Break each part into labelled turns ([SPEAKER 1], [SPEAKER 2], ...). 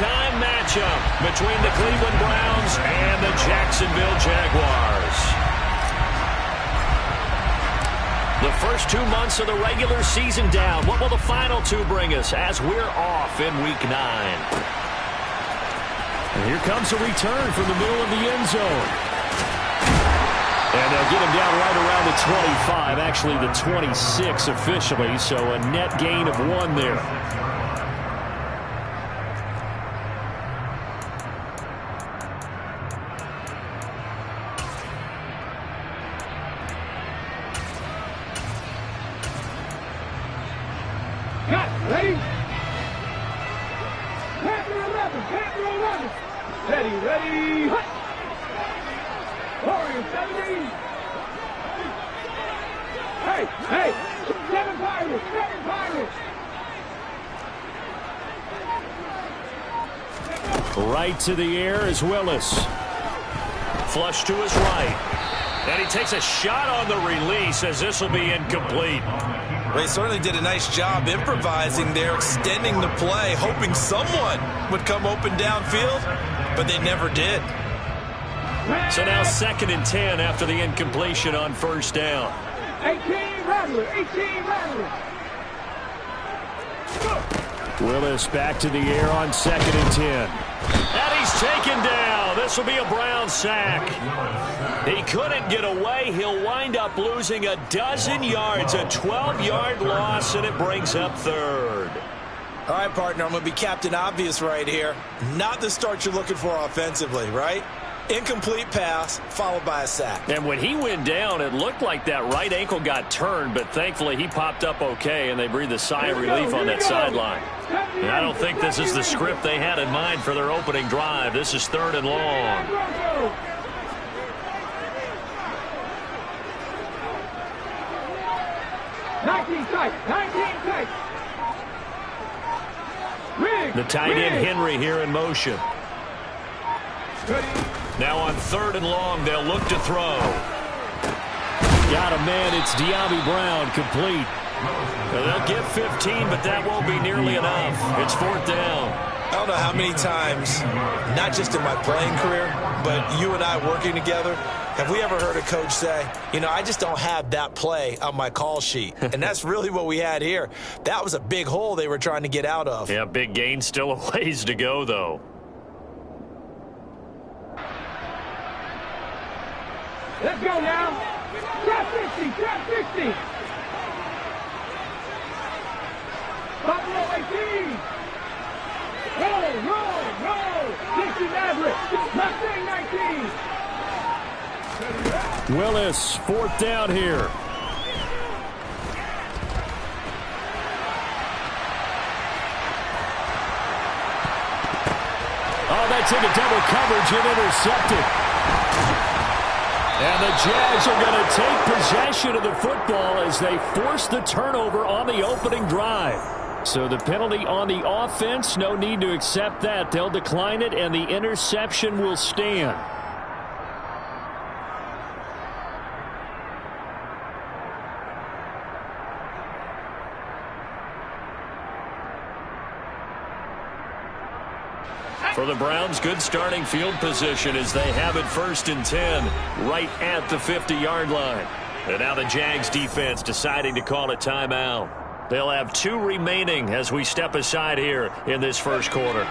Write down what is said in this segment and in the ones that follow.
[SPEAKER 1] primetime matchup between the Cleveland Browns and the Jacksonville Jaguars. The first 2 months of the regular season down. What will the final two bring us as we're off in Week 9?
[SPEAKER 2] And here comes a return from the middle of the end zone.
[SPEAKER 1] And they'll get him down right around the 25, actually the 26 officially, so a net gain of 1 there.
[SPEAKER 3] Ready? Panther 11. Ready. Warriors 17. Hey. 7 Pirates.
[SPEAKER 1] Right to the air is Willis. Flush to his right. And he takes a shot on the release as this will be incomplete.
[SPEAKER 4] They certainly did a nice job improvising there, extending the play, hoping someone would come open downfield, but they never did.
[SPEAKER 1] So now 2nd and 10 after the incompletion on first down.
[SPEAKER 3] 18 Rattler.
[SPEAKER 1] Willis back to the air on 2nd and 10. And he's taken down. This will be a Brown sack. He couldn't get away. He'll wind up losing a dozen yards, a 12-yard loss, and it brings up 3rd.
[SPEAKER 4] All right, partner, I'm going to be Captain Obvious right here. Not the start you're looking for offensively, right? Incomplete pass followed by a sack.
[SPEAKER 1] And when he went down, it looked like that right ankle got turned, but thankfully he popped up okay, and they breathed a sigh of relief on that sideline. And I don't think this is the script they had in mind for their opening drive. This is 3rd and long.
[SPEAKER 3] Nineteen tight.
[SPEAKER 1] The tight end Henry here in motion. Now on 3rd and long, they'll look to throw. Got a man, it's De'Ami Brown, complete. Well, they'll get 15, but that won't be nearly enough. It's 4th down.
[SPEAKER 4] I don't know how many times, not just in my playing career, but you and I working together, have we ever heard a coach say, I just don't have that play on my call sheet. And that's really what we had here. That was a big hole they were trying to get out of.
[SPEAKER 1] Yeah, big gain, still a ways to go, though.
[SPEAKER 3] Let's go now. Trap 60. Buffalo 18. Roll. 60 Maverick. Mustang 19.
[SPEAKER 1] Willis, 4th down here. Oh, that's into double coverage and intercepted. And the Jags are going to take possession of the football as they force the turnover on the opening drive. So the penalty on the offense, no need to accept that. They'll decline it, and the interception will stand. For the Browns, good starting field position as they have it 1st and 10 right at the 50-yard line. And now the Jags defense deciding to call a timeout. They'll have 2 remaining as we step aside here in this first quarter.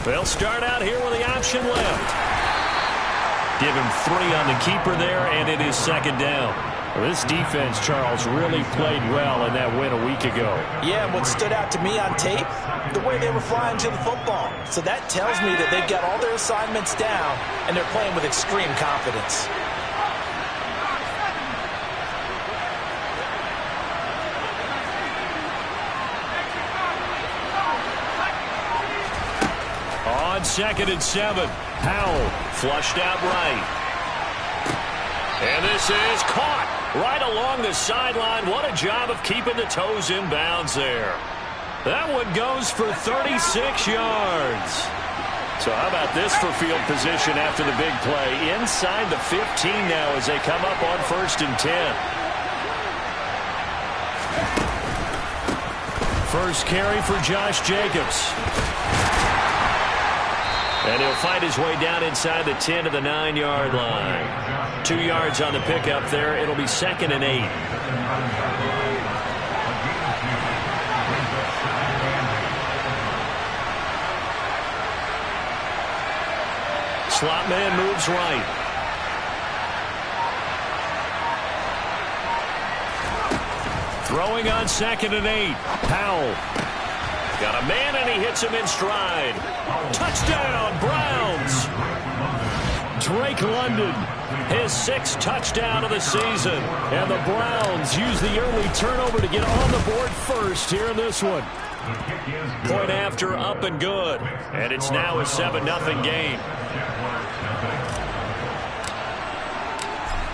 [SPEAKER 1] They'll start out here with the option left. Give him 3 on the keeper there, and it is 2nd down. Well, this defense, Charles, really played well in that win a week ago.
[SPEAKER 4] Yeah, and what stood out to me on tape, the way they were flying to the football. So that tells me that they've got all their assignments down, and they're playing with extreme confidence.
[SPEAKER 1] On 2nd and 7, Powell flushed out right. And this is caught right along the sideline. What a job of keeping the toes in bounds there. That one goes for 36 yards. So how about this for field position after the big play? Inside the 15 now as they come up on 1st and 10.
[SPEAKER 2] First carry for Josh Jacobs.
[SPEAKER 1] And he'll fight his way down inside the 10 to the 9-yard line. 2 yards on the pickup there. It'll be 2nd and 8. Slot man moves right. Throwing on 2nd and 8. Powell. Got a man, and he hits him in stride. Touchdown, Browns. Drake London, his 6th touchdown of the season. And the Browns use the early turnover to get on the board first here in this one. Point after, up and good. And it's now a 7-0 game.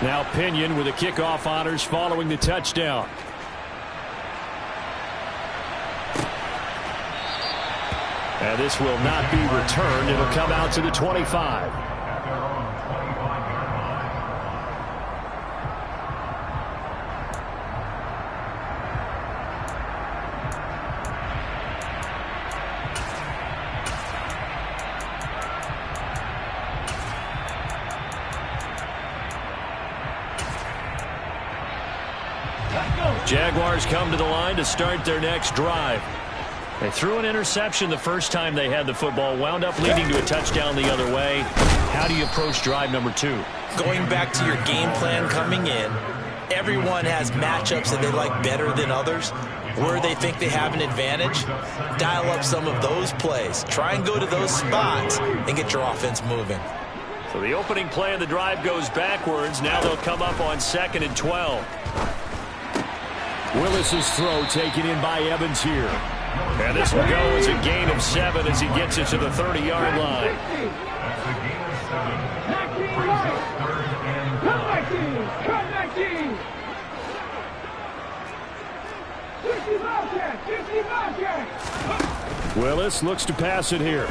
[SPEAKER 2] Now Pinion with the kickoff honors following the touchdown. And this will not be returned. It'll come out to the 25. Jaguars come to the line to start their next drive. They threw an interception the first time they had the football, wound up leading to a touchdown the other way. How do you approach drive number 2?
[SPEAKER 4] Going back to your game plan coming in, everyone has matchups that they like better than others. Where they think they have an advantage, dial up some of those plays. Try and go to those spots and get your offense moving.
[SPEAKER 1] So the opening play of the drive goes backwards. Now they'll come up on 2nd and 12.
[SPEAKER 2] Willis's throw taken in by Evans here.
[SPEAKER 1] And this will go as a gain of 7 as he gets it to the 30-yard line.
[SPEAKER 2] Willis looks to pass it here.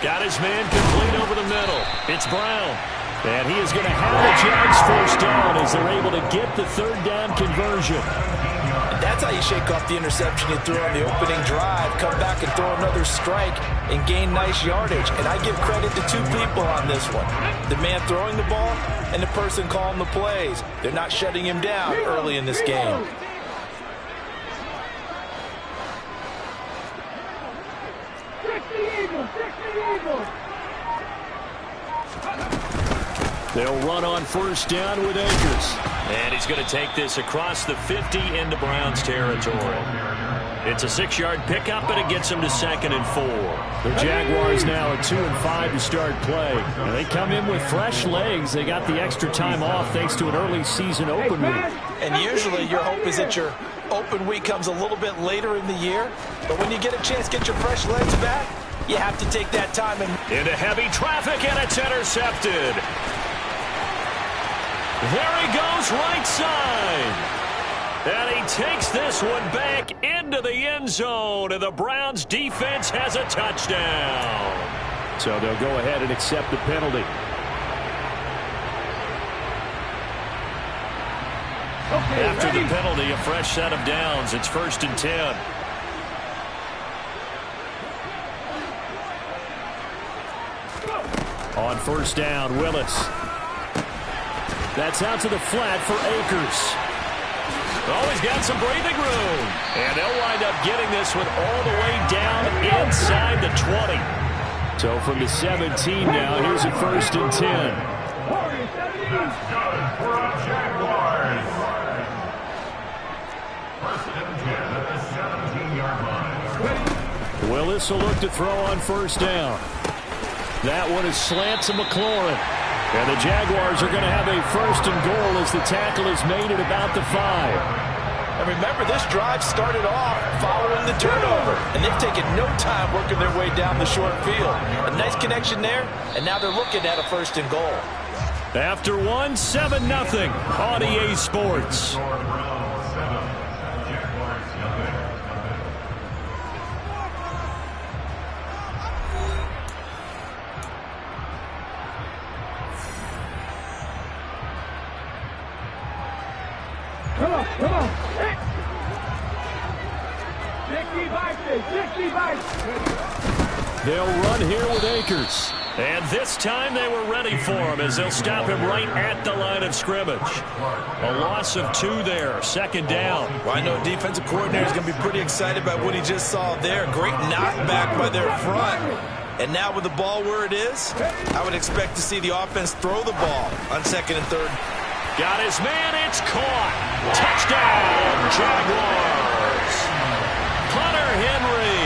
[SPEAKER 1] Got his man complete over the middle. It's Brown.
[SPEAKER 2] And he is going to have the Jags first down as they're able to get the 3rd down conversion.
[SPEAKER 4] And that's how you shake off the interception you threw on the opening drive, come back and throw another strike and gain nice yardage. And I give credit to 2 people on this one. The man throwing the ball and the person calling the plays. They're not shutting him down early in this game.
[SPEAKER 2] They'll run on first down with Akers.
[SPEAKER 1] And he's going to take this across the 50 into Browns territory. It's a 6-yard pickup, and it gets him to 2nd and 4.
[SPEAKER 2] The Jaguars now at 2 and 5 to start play. And they come in with fresh legs. They got the extra time off thanks to an early season open week.
[SPEAKER 4] And usually your hope is that your open week comes a little bit later in the year. But when you get a chance to get your fresh legs back, you have to take that time.
[SPEAKER 1] Into heavy traffic, and it's intercepted. There he goes, right side. And he takes this one back into the end zone, and the Browns defense has a touchdown.
[SPEAKER 2] So they'll go ahead and accept the penalty.
[SPEAKER 1] After the penalty, a fresh set of downs. It's 1st and 10.
[SPEAKER 2] On first down, Willis. That's out to the flat for Akers.
[SPEAKER 1] Oh, he's got some breathing room. And they'll wind up getting this one all the way down inside the 20.
[SPEAKER 2] So from the 17 now, here's a 1st and 10. Willis will look to throw on first down. That one is slant to McLaurin. And the Jaguars are going to have a 1st and goal as the tackle is made at about the 5.
[SPEAKER 4] And remember, this drive started off following the turnover. And they've taken no time working their way down the short field. A nice connection there, and now they're looking at a 1st and goal.
[SPEAKER 2] After 1, 7-0 on EA Sports.
[SPEAKER 3] Come on.
[SPEAKER 2] They'll run here with Akers. And this time they were ready for him as they'll stop him right at the line of scrimmage. A loss of 2 there, 2nd down.
[SPEAKER 4] Well, I know defensive coordinator is going to be pretty excited about what he just saw there. Great knockback by their front. And now with the ball where it is, I would expect to see the offense throw the ball on 2nd and 3rd.
[SPEAKER 1] Got his man, it's caught. Touchdown, Jaguars. Hunter Henry,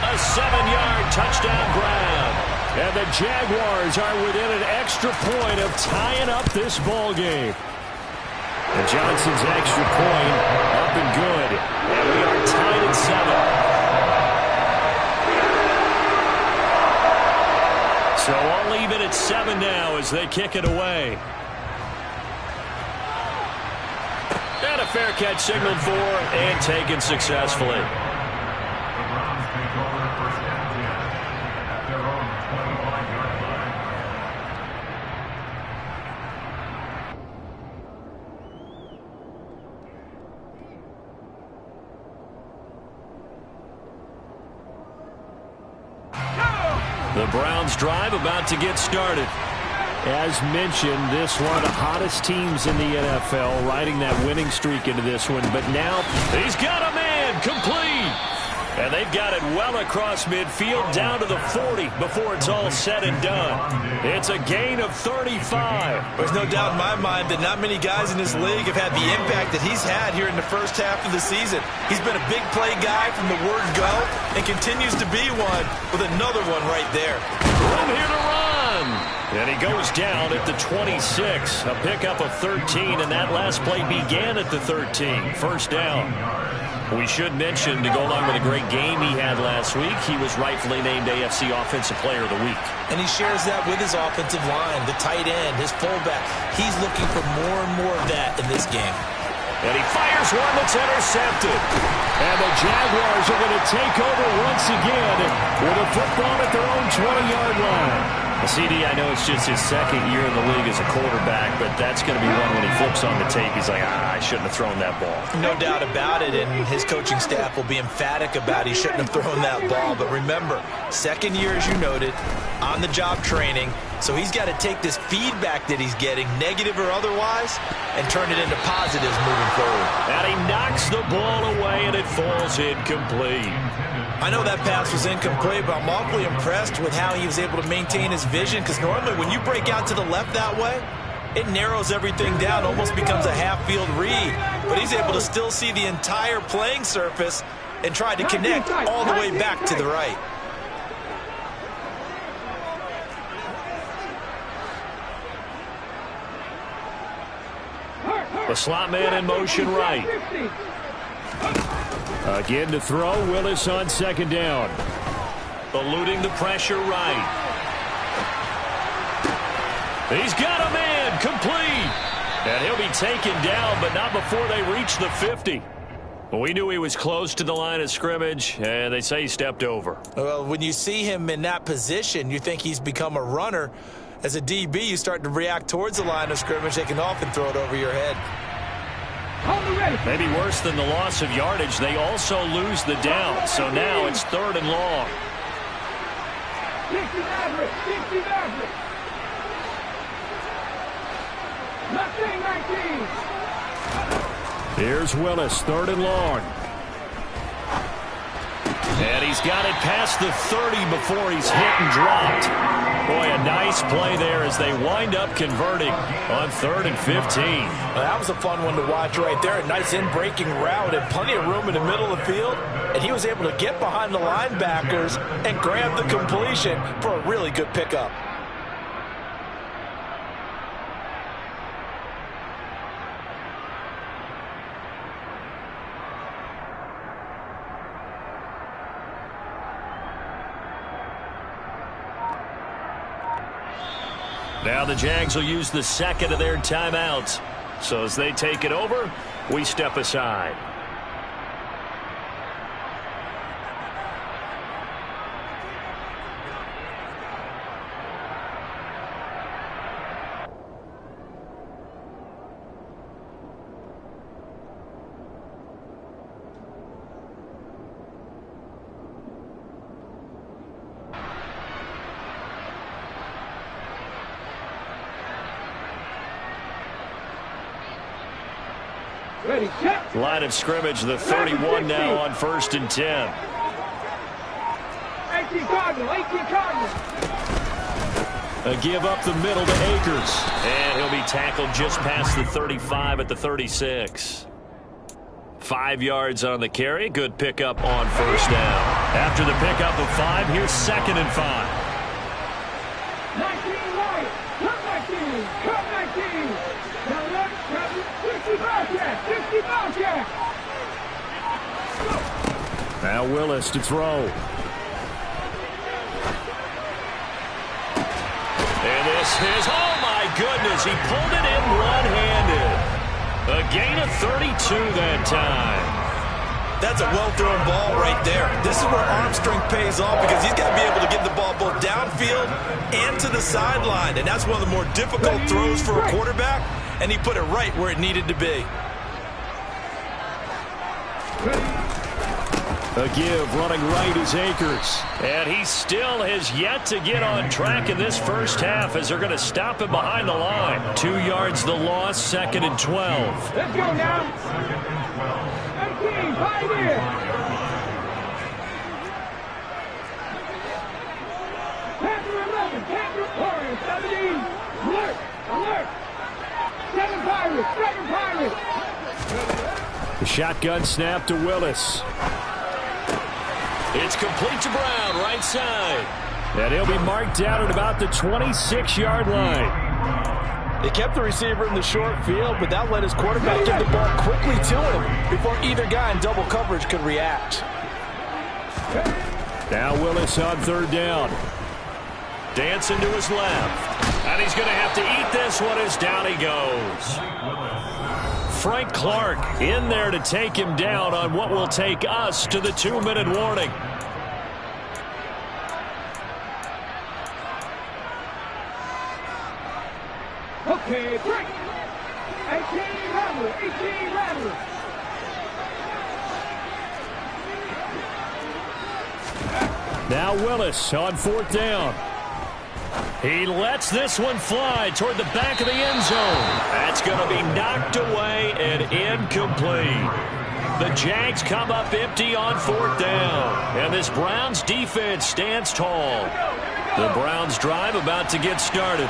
[SPEAKER 1] a 7-yard touchdown grab. And the Jaguars are within an extra point of tying up this ball game.
[SPEAKER 2] And Johnson's extra point up and good.
[SPEAKER 1] And we are tied at 7.
[SPEAKER 2] So I'll leave it at 7 now as they kick it away.
[SPEAKER 1] And a fair catch signaled for and taken successfully. The Browns drive about to get started.
[SPEAKER 2] As mentioned, this one of the hottest teams in the NFL, riding that winning streak into this one. But now
[SPEAKER 1] he's got a man complete. And they've got it well across midfield down to the 40 before it's all said and done. It's a gain of 35.
[SPEAKER 4] There's no doubt in my mind that not many guys in this league have had the impact that he's had here in the first half of the season. He's been a big play guy from the word go and continues to be one with another one right there.
[SPEAKER 1] Room here to run. And he goes down at the 26. A pickup of 13, and that last play began at the 13. First down. We should mention, to go along with a great game he had last week, he was rightfully named AFC Offensive Player of the Week.
[SPEAKER 4] And he shares that with his offensive line, the tight end, his fullback. He's looking for more and more of that in this game.
[SPEAKER 1] And he fires one that's intercepted. And the Jaguars are going to take over once again with a football at their own 20-yard line.
[SPEAKER 2] CD, I know it's just his 2nd year in the league as a quarterback, but that's going to be one when he flips on the tape. He's like, I shouldn't have thrown that ball.
[SPEAKER 4] No doubt about it, and his coaching staff will be emphatic about he shouldn't have thrown that ball. But remember, 2nd year, as you noted, on-the-job training, so he's got to take this feedback that he's getting, negative or otherwise, and turn it into positives moving forward.
[SPEAKER 1] And he knocks the ball away, and it falls incomplete.
[SPEAKER 4] I know that pass was incomplete, but I'm awfully impressed with how he was able to maintain his vision, because normally when you break out to the left that way, it narrows everything down, almost becomes a half-field read. But he's able to still see the entire playing surface and try to connect all the way back to the right.
[SPEAKER 1] The slot man in motion right.
[SPEAKER 2] Again to throw, Willis on 2nd down.
[SPEAKER 1] Eluding the pressure right. He's got a man complete. And he'll be taken down, but not before they reach the 50. Well, we knew he was close to the line of scrimmage, and they say he stepped over.
[SPEAKER 4] Well, when you see him in that position, you think he's become a runner. As a DB, you start to react towards the line of scrimmage. They can often throw it over your head.
[SPEAKER 1] Maybe worse than the loss of yardage, they also lose the down. So now it's 3rd and long.
[SPEAKER 2] Here's Willis, 3rd and long.
[SPEAKER 1] And he's got it past the 30 before he's hit and dropped. Boy, a nice play there as they wind up converting on 3rd and 15.
[SPEAKER 4] Well, that was a fun one to watch right there. A nice in-breaking route and plenty of room in the middle of the field. And he was able to get behind the linebackers and grab the completion for a really good pickup.
[SPEAKER 1] Now the Jags will use the 2nd of their timeouts. So as they take it over, we step aside.
[SPEAKER 3] Ready, set.
[SPEAKER 2] Line of scrimmage, the 31 now on 1st and 10.
[SPEAKER 3] 18 Cardinal, 18 Cardinal.
[SPEAKER 2] A give up the middle to Akers. And he'll be tackled just past the 35 at the 36. 5 yards on the carry. Good pickup on 1st down. After the pickup of 5, here's 2nd and 5.
[SPEAKER 3] 19 right. Cut 19. Cut 19. Now left, 60 Bobcat. 60 Bobcat.
[SPEAKER 2] Now Willis to throw. And this is, oh my goodness, he pulled it in one-handed. A gain of 32 that time.
[SPEAKER 4] That's a well-thrown ball right there. This is where arm strength pays off because he's got to be able to get the ball both downfield and to the sideline. And that's one of the more difficult throws for a quarterback, and he put it right where it needed to be.
[SPEAKER 2] A give, running right is Akers. And he still has yet to get on track in this first half as they're going to stop him behind the line. 2 yards the loss, 2nd and 12.
[SPEAKER 3] Let's go now. 18, 5 in. Panther 11, Panther Warriors, 17. Alert, alert. 7 Pirates, 7 Pirates.
[SPEAKER 2] The shotgun snap to Willis. It's complete to Brown, right side. And he'll be marked down at about the 26-yard line.
[SPEAKER 5] They kept the receiver in the short field, but that let his quarterback get the ball quickly to him before either guy in double coverage could react.
[SPEAKER 2] Now Willis on 3rd down. Dancing to his left. And he's going to have to eat this one as down he goes. Frank Clark in there to take him down on what will take us to the 2-minute warning.
[SPEAKER 3] Okay, break. 18 Rattler, 18 Rattler.
[SPEAKER 2] Now Willis on 4th down. He lets this one fly toward the back of the end zone. That's going to be knocked away and incomplete. The Jags come up empty on 4th down. And this Browns defense stands tall. The Browns drive about to get started.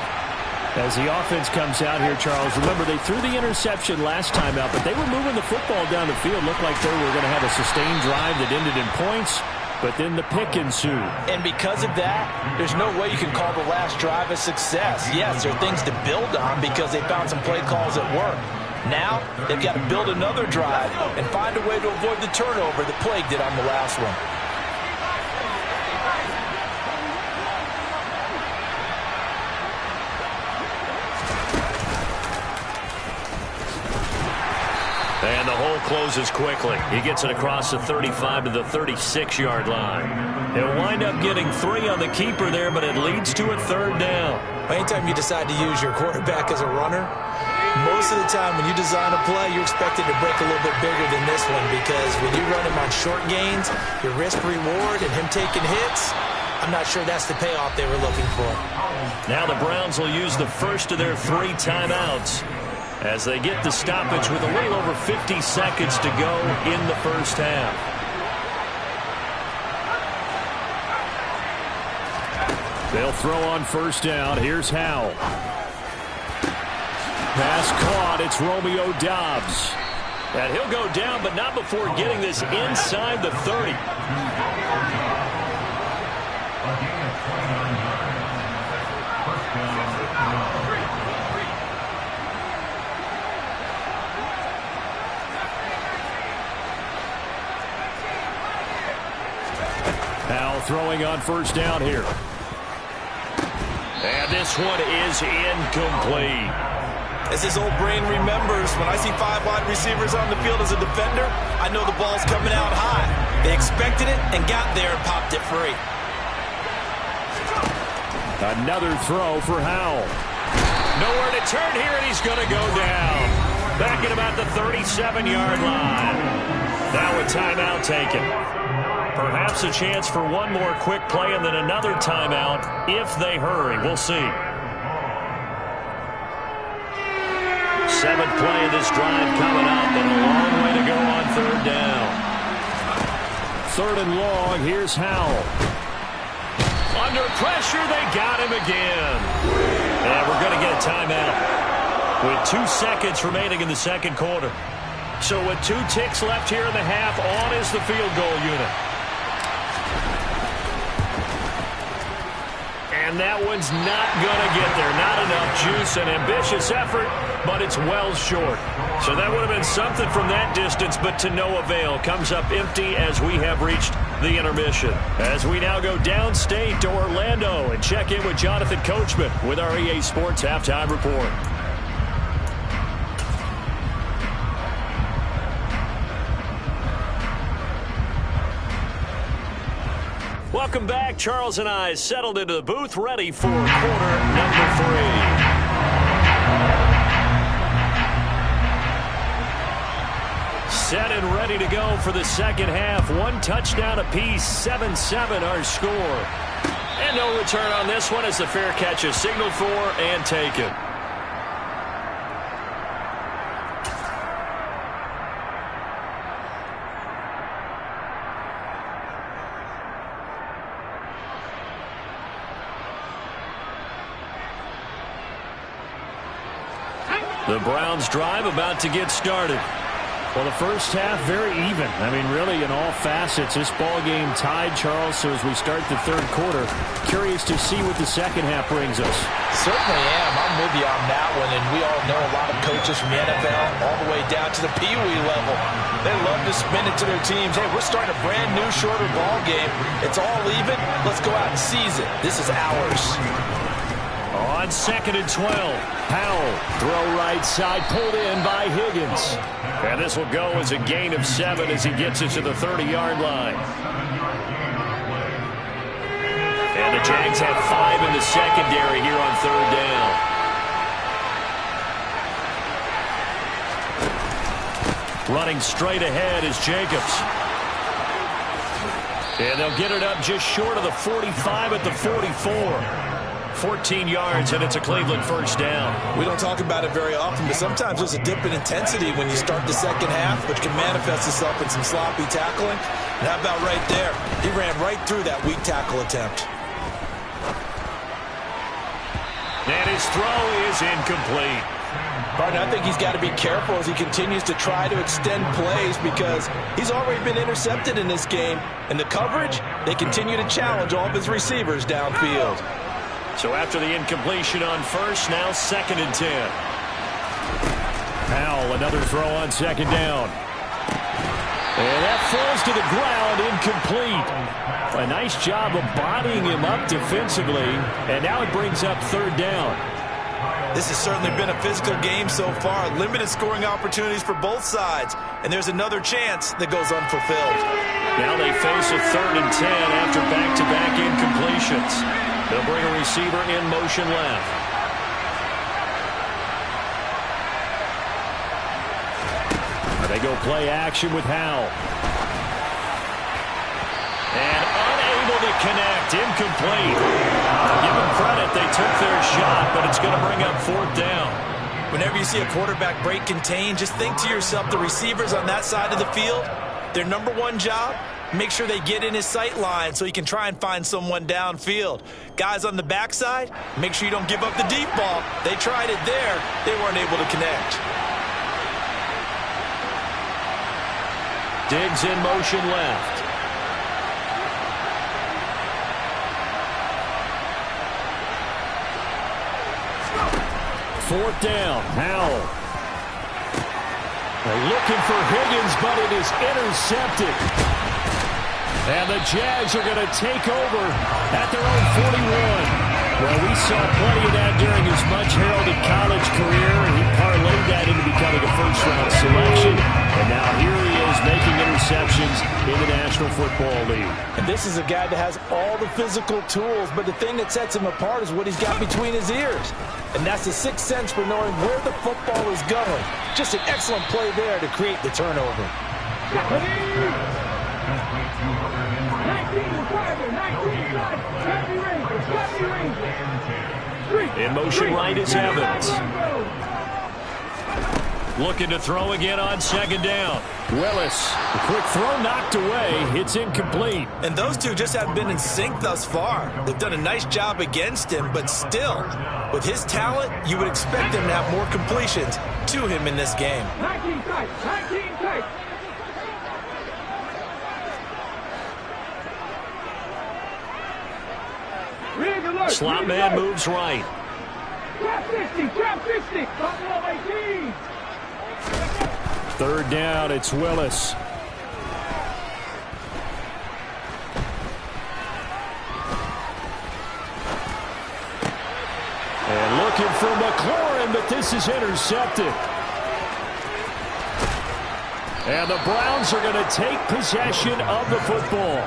[SPEAKER 2] As the offense comes out here, Charles, remember they threw the interception last time out, but they were moving the football down the field. Looked like they were going to have a sustained drive that ended in points. But then the pick ensued.
[SPEAKER 5] And because of that, there's no way you can call the last drive a success. Yes, there are things to build on because they found some play calls at work. Now, they've got to build another drive and find a way to avoid the turnover that plagued it on the last one.
[SPEAKER 2] And the hole closes quickly. He gets it across the 35 to the 36-yard line. He'll wind up getting 3 on the keeper there, but it leads to a 3rd down.
[SPEAKER 4] Anytime you decide to use your quarterback as a runner, most of the time when you design a play, you expect it to break a little bit bigger than this one because when you run him on short gains, your risk-reward and him taking hits, I'm not sure that's the payoff they were looking for.
[SPEAKER 2] Now the Browns will use the first of their 3 timeouts as they get the stoppage with a little over 50 seconds to go in the first half. They'll throw on 1st down. Here's Howell. Pass caught. It's Romeo Doubs. And he'll go down, but not before getting this inside the 30. Howell throwing on 1st down here. And this one is incomplete.
[SPEAKER 4] As his old brain remembers, when I see 5 wide receivers on the field as a defender, I know the ball's coming out high. They expected it and got there and popped it free.
[SPEAKER 2] Another throw for Howell. Nowhere to turn here, and he's going to go down. Back at about the 37-yard line. Now a timeout taken. Perhaps a chance for one more quick play and then another timeout if they hurry. We'll see. Seventh play of this drive coming up, and a long way to go on third down. Third and long, here's Howell. Under pressure, they got him again. And we're going to get a timeout with 2 seconds remaining in the second quarter. So with 2 ticks left here in the half, on is the field goal unit. And that one's not going to get there. Not enough juice. An ambitious effort, but it's well short. So that would have been something from that distance, but to no avail. Comes up empty as we have reached the intermission. As we now go downstate to Orlando and check in with Jonathan Coachman with our EA Sports Halftime Report. Welcome back. Charles and I settled into the booth, ready for quarter number 3. Set and ready to go for the second half. 1 touchdown apiece, 7-7 our score. And no return on this one as the fair catch is signaled for and taken. The Browns drive about to get started. Well, the first half, very even. I mean, really, in all facets, this ball game tied, Charles. So as we start the third quarter, curious to see what the second half brings us.
[SPEAKER 5] Certainly am. I'm with you on that one. And we all know a lot of coaches from the NFL all the way down to the Pee Wee level. They love to spin it to their teams. Hey, we're starting a brand new, shorter ball game. It's all even. Let's go out and seize it. This is ours.
[SPEAKER 2] On 2nd and 12, Powell, throw right side, pulled in by Higgins. And this will go as a gain of 7 as he gets it to the 30-yard line. And the Jags have 5 in the secondary here on third down. Running straight ahead is Jacobs. And they'll get it up just short of the 45 at the 44. 14 yards, and it's a Cleveland first down.
[SPEAKER 4] We don't talk about it very often, but sometimes there's a dip in intensity when you start the second half, which can manifest itself in some sloppy tackling. And how about right there? He ran right through that weak tackle attempt.
[SPEAKER 2] And his throw is incomplete.
[SPEAKER 5] Partner, I think he's got to be careful as he continues to try to extend plays because he's already been intercepted in this game. And the coverage, they continue to challenge all of his receivers downfield.
[SPEAKER 2] So after the incompletion on first, now 2nd and 10. Powell, another throw on second down. And that falls to the ground, incomplete. A nice job of bodying him up defensively, and now it brings up third down.
[SPEAKER 4] This has certainly been a physical game so far. Limited scoring opportunities for both sides, and there's another chance that goes unfulfilled.
[SPEAKER 2] Now they face a 3rd and 10 after back-to-back incompletions. They'll bring a receiver in motion left. They go play action with Howell. And unable to connect. Incomplete. Give them credit. They took their shot, but it's going to bring up 4th down.
[SPEAKER 4] Whenever you see a quarterback break contain, just think to yourself, the receivers on that side of the field, their number one job, make sure they get in his sight line so he can try and find someone downfield. Guys on the backside, make sure you don't give up the deep ball. They tried it there. They weren't able to connect.
[SPEAKER 2] Diggs in motion left. Fourth down, Howell. They're looking for Higgins, but it is intercepted. And the Jags are going to take over at their own 41. Well, we saw plenty of that during his much-heralded college career. He parlayed that into becoming a first-round selection. And now here he is making interceptions in the National Football League.
[SPEAKER 5] And this is a guy that has all the physical tools, but the thing that sets him apart is what he's got between his ears. And that's the sixth sense for knowing where the football is going. Just an excellent play there to create the turnover.
[SPEAKER 2] In motion right is Evans. Looking to throw again on second down. Willis, a quick throw knocked away. It's incomplete.
[SPEAKER 4] And those two just haven't been in sync thus far. They've done a nice job against him, but still, with his talent, you would expect him to have more completions to him in this game.
[SPEAKER 3] 19 tight, 19 tight.
[SPEAKER 2] Slot man moves right.
[SPEAKER 3] Trap 50, trap 50. Buffalo 18.
[SPEAKER 2] Third down, it's Willis. And looking for McLaurin, but this is intercepted. And the Browns are going to take possession of the football.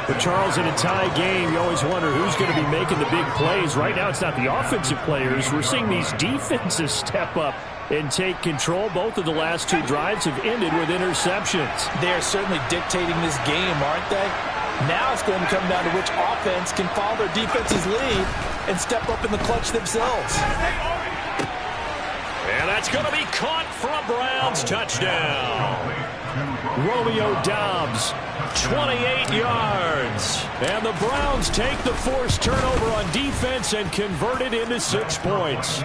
[SPEAKER 2] But Charles, in a tie game, you always wonder who's going to be making the big plays. Right now, it's not the offensive players. We're seeing these defenses step up and take control. Both of the last two drives have ended with interceptions.
[SPEAKER 5] They are certainly dictating this game, aren't they? Now it's going to come down to which offense can follow their defense's lead and step up in the clutch themselves.
[SPEAKER 2] And that's going to be caught for a Browns touchdown. Romeo Doubs, 28 yards. And the Browns take the forced turnover on defense and convert it into 6 points.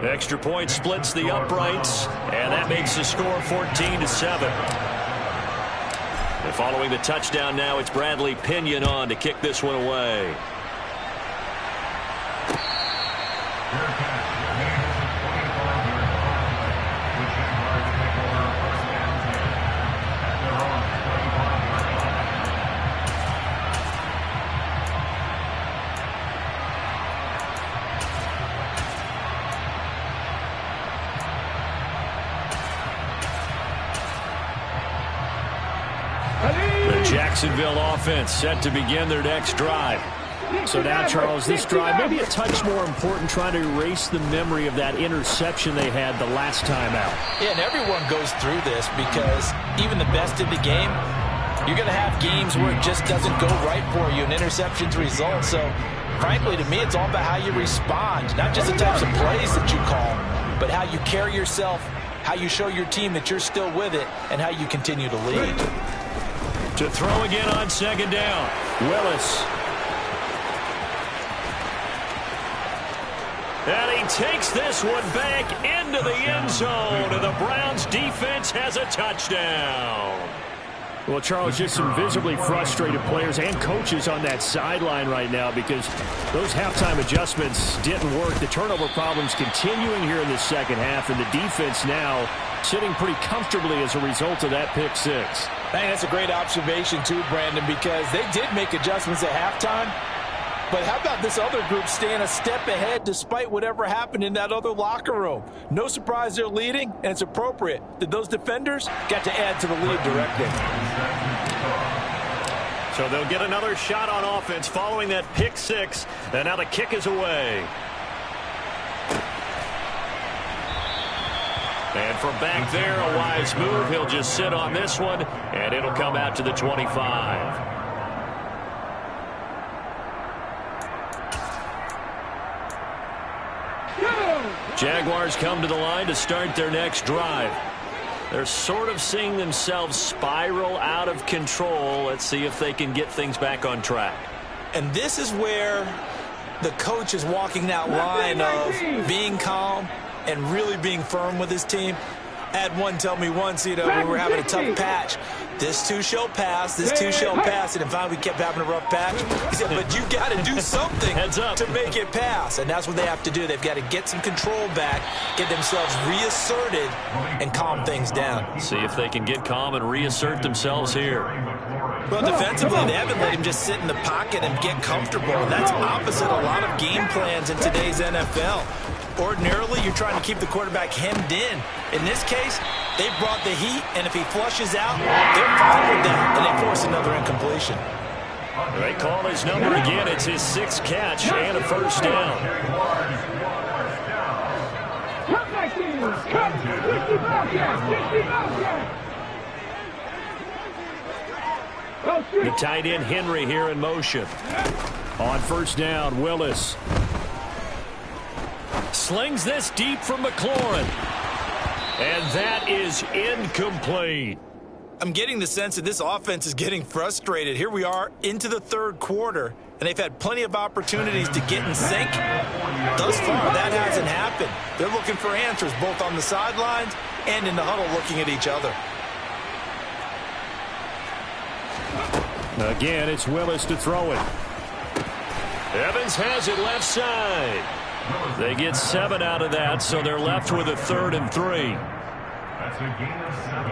[SPEAKER 2] Extra point splits the uprights, and that makes the score 14-7. And following the touchdown now, it's Bradley Pinion on to kick this one away. Jacksonville offense set to begin their next drive. So now, Charles, this drive maybe a touch more important, trying to erase the memory of that interception they had the last time out.
[SPEAKER 5] Yeah, and everyone goes through this because even the best in the game, you're going to have games where it just doesn't go right for you and interceptions result. So, frankly, to me, it's all about how you respond, not just the types of plays that you call, but how you carry yourself, how you show your team that you're still with it, and how you continue to lead.
[SPEAKER 2] To throw again on second down, Willis. And he takes this one back into the end zone, and the Browns defense has a touchdown. Well, Charles, just some visibly frustrated players and coaches on that sideline right now because those halftime adjustments didn't work. The turnover problems continuing here in the second half, and the defense now sitting pretty comfortably as a result of that pick six.
[SPEAKER 5] Hey, that's a great observation, too, Brandon, because they did make adjustments at halftime. But how about this other group staying a step ahead despite whatever happened in that other locker room? No surprise they're leading, and it's appropriate that those defenders got to add to the lead directly.
[SPEAKER 2] So they'll get another shot on offense following that pick six, and now the kick is away. And from back there, a wise move. He'll just sit on this one, and it'll come out to the 25. Jaguars come to the line to start their next drive. They're sort of seeing themselves spiral out of control. Let's see if they can get things back on track.
[SPEAKER 4] And this is where the coach is walking that line of being calm and really being firm with his team. I had one tell me once, when we were having a tough patch, this too shall pass, this too shall pass, and if finally we kept having a rough patch, he said, but you got to do something to make it pass, and that's what they have to do. They've got to get some control back, get themselves reasserted, and calm things down.
[SPEAKER 2] See if they can get calm and reassert themselves here.
[SPEAKER 4] Well, defensively, they haven't let him just sit in the pocket and get comfortable, and that's opposite a lot of game plans in today's NFL. Ordinarily, you're trying to keep the quarterback hemmed in. In this case, they brought the heat, and if he flushes out, they're fine with that, and they force another incompletion.
[SPEAKER 2] They call his number again. It's his sixth catch and a first down. The tight end Henry here in motion. On first down, Willis slings this deep from McLaurin. And that is incomplete.
[SPEAKER 4] I'm getting the sense that this offense is getting frustrated. Here we are into the third quarter, and they've had plenty of opportunities to get in sync. Thus far, that hasn't happened. They're looking for answers both on the sidelines and in the huddle looking at each other.
[SPEAKER 2] Again, it's Willis to throw it. Evans has it left side. They get 7 out of that, so they're left with a 3rd and 3.
[SPEAKER 6] That's a gain of 7.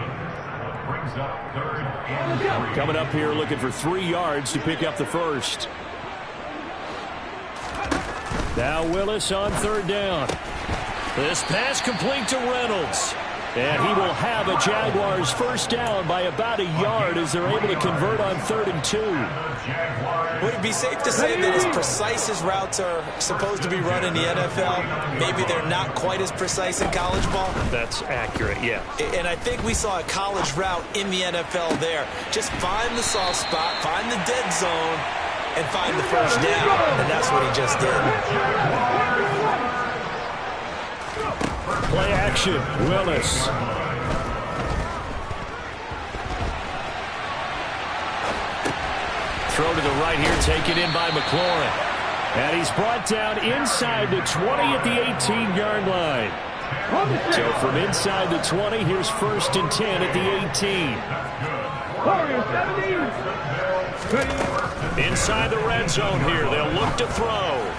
[SPEAKER 6] Brings up 3rd and 3.
[SPEAKER 2] Coming up here looking for 3 yards to pick up the first. Now Willis on 3rd down. This pass complete to Reynolds. And he will have a Jaguars first down by about a yard as they're able to convert on 3rd and 2.
[SPEAKER 4] Would it be safe to say that as precise as routes are supposed to be run in the NFL, maybe they're not quite as precise in college ball?
[SPEAKER 2] That's accurate, yeah.
[SPEAKER 4] And I think we saw a college route in the NFL there. Just find the soft spot, find the dead zone, and find the first down. And that's what he just did.
[SPEAKER 2] Play action, Willis. Throw to the right here, taken in by McLaurin. And he's brought down inside the 20 at the 18-yard line. So from inside the 20, here's 1st and 10 at the 18. Inside the red zone here, they'll look to throw.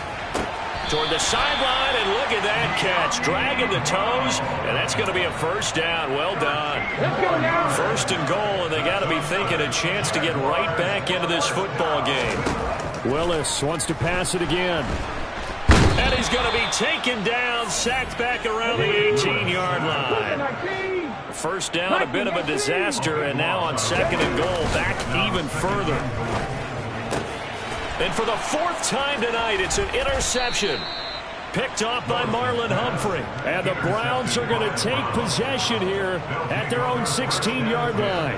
[SPEAKER 2] Toward the sideline, and look at that catch. Dragging the toes, and that's going to be a first down. Well done. 1st and goal, and they got to be thinking a chance to get right back into this football game. Willis wants to pass it again. And he's going to be taken down, sacked back around the 18-yard line. First down, a bit of a disaster, and now on 2nd and goal, back even further. And for the 4th time tonight, it's an interception. Picked off by Marlon Humphrey. And the Browns are going to take possession here at their own 16-yard line.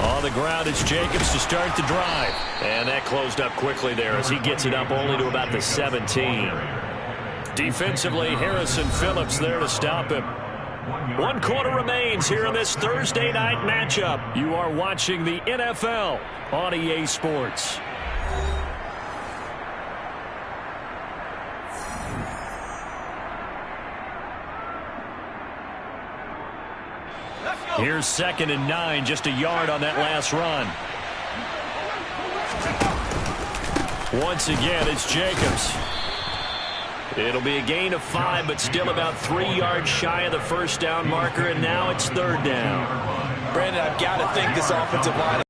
[SPEAKER 2] On the ground, it's Jacobs to start the drive. And that closed up quickly there as he gets it up only to about the 17. Defensively, Harrison Phillips there to stop him. 1 quarter remains here in this Thursday night matchup. You are watching the NFL on EA Sports. Here's 2nd and 9, just a yard on that last run. Once again, it's Jacobs. It'll be a gain of 5, but still about 3 yards shy of the first down marker, and now it's 3rd down.
[SPEAKER 5] Brandon, I've got to think this offensive line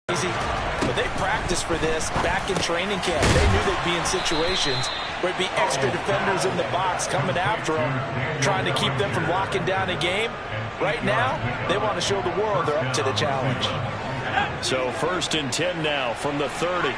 [SPEAKER 5] is easy, but they practiced for this back in training camp. They knew they'd be in situations where it'd be extra defenders in the box coming after them, trying to keep them from locking down a game. Right now, they want to show the world they're up to the challenge.
[SPEAKER 2] So 1st and 10 now from the 30.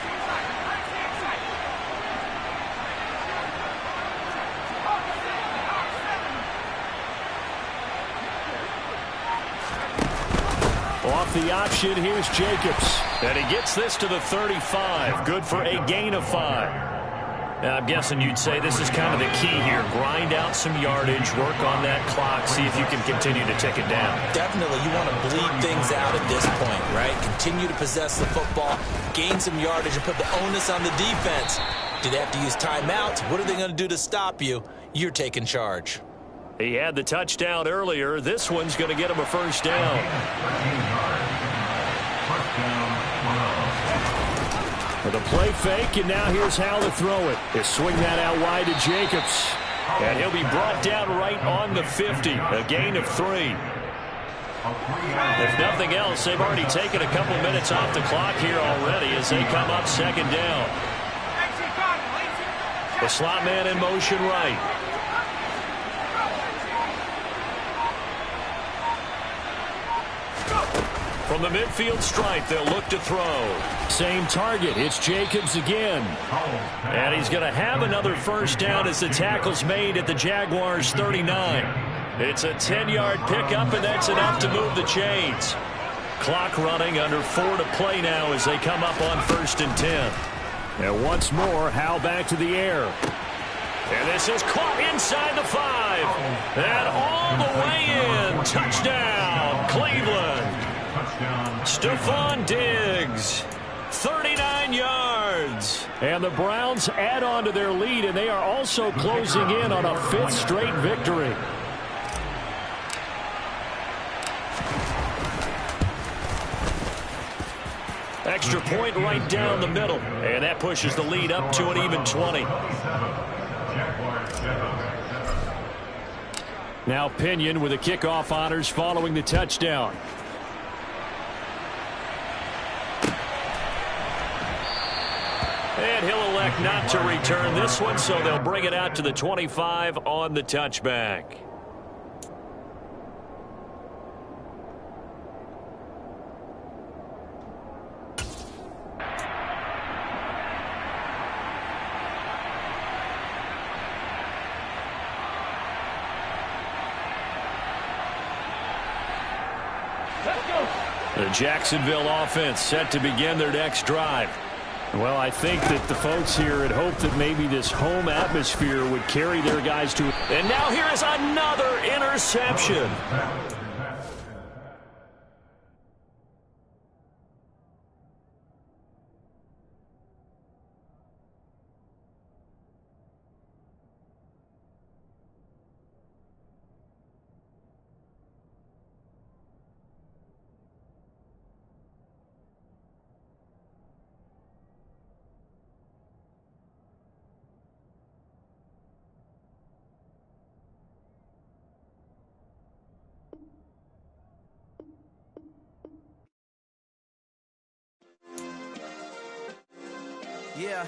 [SPEAKER 2] Off the option, here's Jacobs. And he gets this to the 35. Good for a gain of 5. Now, I'm guessing you'd say this is kind of the key here. Grind out some yardage, work on that clock, see if you can continue to tick it down.
[SPEAKER 4] Definitely, you want to bleed things out at this point, right? Continue to possess the football, gain some yardage, and put the onus on the defense. Do they have to use timeouts? What are they going to do to stop you? You're taking charge.
[SPEAKER 2] He had the touchdown earlier. This one's going to get him a first down. With a play fake, and now here's how to throw it. They swing that out wide to Jacobs. And he'll be brought down right on the 50. A gain of 3. If nothing else, they've already taken a couple minutes off the clock here already as they come up 2nd down. The slot man in motion right. From the midfield stripe, they'll look to throw. Same target. It's Jacobs again. And he's going to have another first down as the tackle's made at the Jaguars' 39. It's a 10-yard pickup, and that's enough to move the chains. Clock running, under 4 to play now as they come up on 1st and 10. And once more, Howe back to the air. And this is caught inside the 5. And all the way in. Touchdown, Cleveland. Stephon Diggs, 39 yards. And the Browns add on to their lead, and they are also closing in on a 5th straight victory. Extra point right down the middle. And that pushes the lead up to an even 20. Now Pinion with the kickoff honors following the touchdown. And he'll elect not to return this one, so they'll bring it out to the 25 on the touchback. The Jacksonville offense set to begin their next drive. Well, I think that the folks here had hoped that maybe this home atmosphere would carry their guys to. And now here is another interception.
[SPEAKER 7] Yeah.